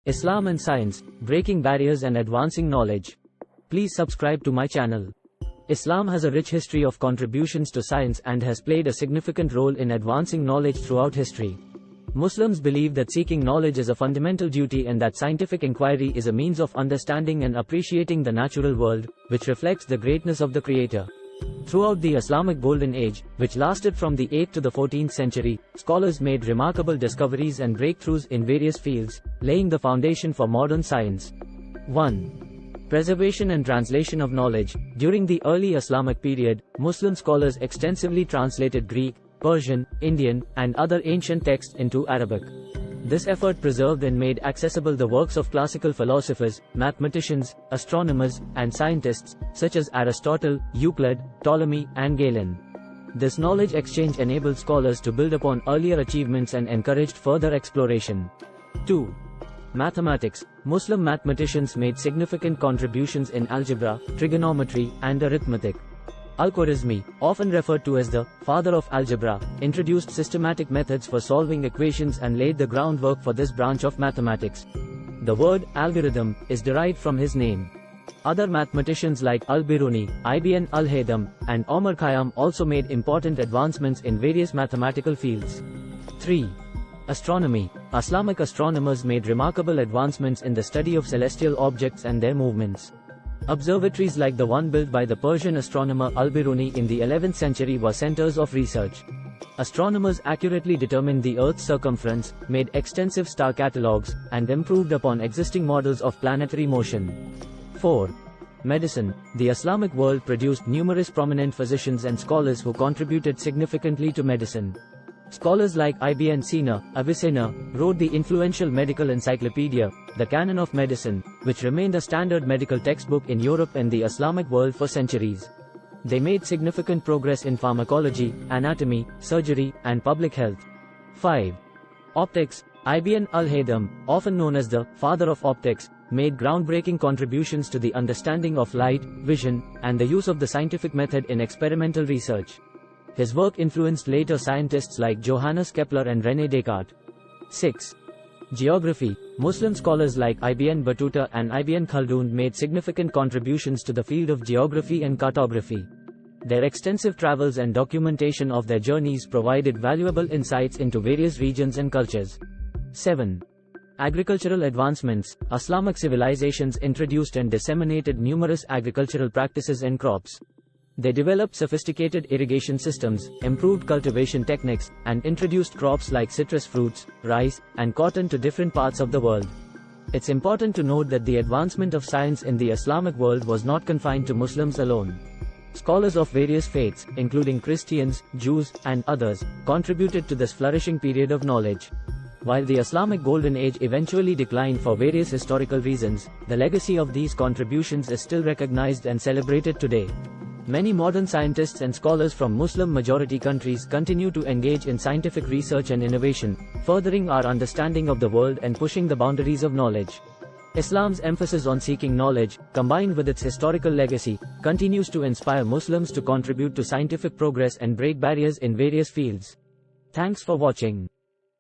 Islam and Science, Breaking Barriers and Advancing Knowledge. Please subscribe to my channel. Islam has a rich history of contributions to science and has played a significant role in advancing knowledge throughout history. Muslims believe that seeking knowledge is a fundamental duty and that scientific inquiry is a means of understanding and appreciating the natural world, which reflects the greatness of the Creator. Throughout the Islamic Golden Age, which lasted from the 8th to the 14th century, scholars made remarkable discoveries and breakthroughs in various fields, laying the foundation for modern science. 1. Preservation and translation of knowledge. During the early Islamic period, Muslim scholars extensively translated Greek, Persian, Indian, and other ancient texts into Arabic. This effort preserved and made accessible the works of classical philosophers, mathematicians, astronomers, and scientists, such as Aristotle, Euclid, Ptolemy, and Galen. This knowledge exchange enabled scholars to build upon earlier achievements and encouraged further exploration. 2. Mathematics. Muslim mathematicians made significant contributions in algebra, trigonometry, and arithmetic. Al-Khwarizmi, often referred to as the father of algebra, introduced systematic methods for solving equations and laid the groundwork for this branch of mathematics. The word algorithm is derived from his name. Other mathematicians like Al-Biruni, Ibn al-Haytham, and Omar Khayyam also made important advancements in various mathematical fields. 3. Astronomy. Islamic astronomers made remarkable advancements in the study of celestial objects and their movements. Observatories like the one built by the Persian astronomer Al-Biruni in the 11th century were centers of research. Astronomers accurately determined the Earth's circumference, made extensive star catalogues, and improved upon existing models of planetary motion. 4. Medicine. The Islamic world produced numerous prominent physicians and scholars who contributed significantly to medicine. Scholars like Ibn Sina, Avicenna, wrote the influential medical encyclopedia, the Canon of Medicine, which remained a standard medical textbook in Europe and the Islamic world for centuries. They made significant progress in pharmacology, anatomy, surgery, and public health. 5. Optics. Ibn al-Haytham, often known as the father of optics, made groundbreaking contributions to the understanding of light, vision, and the use of the scientific method in experimental research. His work influenced later scientists like Johannes Kepler and René Descartes. 6. Geography. Muslim scholars like Ibn Battuta and Ibn Khaldun made significant contributions to the field of geography and cartography. Their extensive travels and documentation of their journeys provided valuable insights into various regions and cultures. 7. Agricultural advancements. Islamic civilizations introduced and disseminated numerous agricultural practices and crops. They developed sophisticated irrigation systems, improved cultivation techniques, and introduced crops like citrus fruits, rice, and cotton to different parts of the world. It's important to note that the advancement of science in the Islamic world was not confined to Muslims alone. Scholars of various faiths, including Christians, Jews, and others, contributed to this flourishing period of knowledge. While the Islamic Golden Age eventually declined for various historical reasons, the legacy of these contributions is still recognized and celebrated today. Many modern scientists and scholars from Muslim-majority countries continue to engage in scientific research and innovation, furthering our understanding of the world and pushing the boundaries of knowledge. Islam's emphasis on seeking knowledge, combined with its historical legacy, continues to inspire Muslims to contribute to scientific progress and break barriers in various fields. Thanks for watching.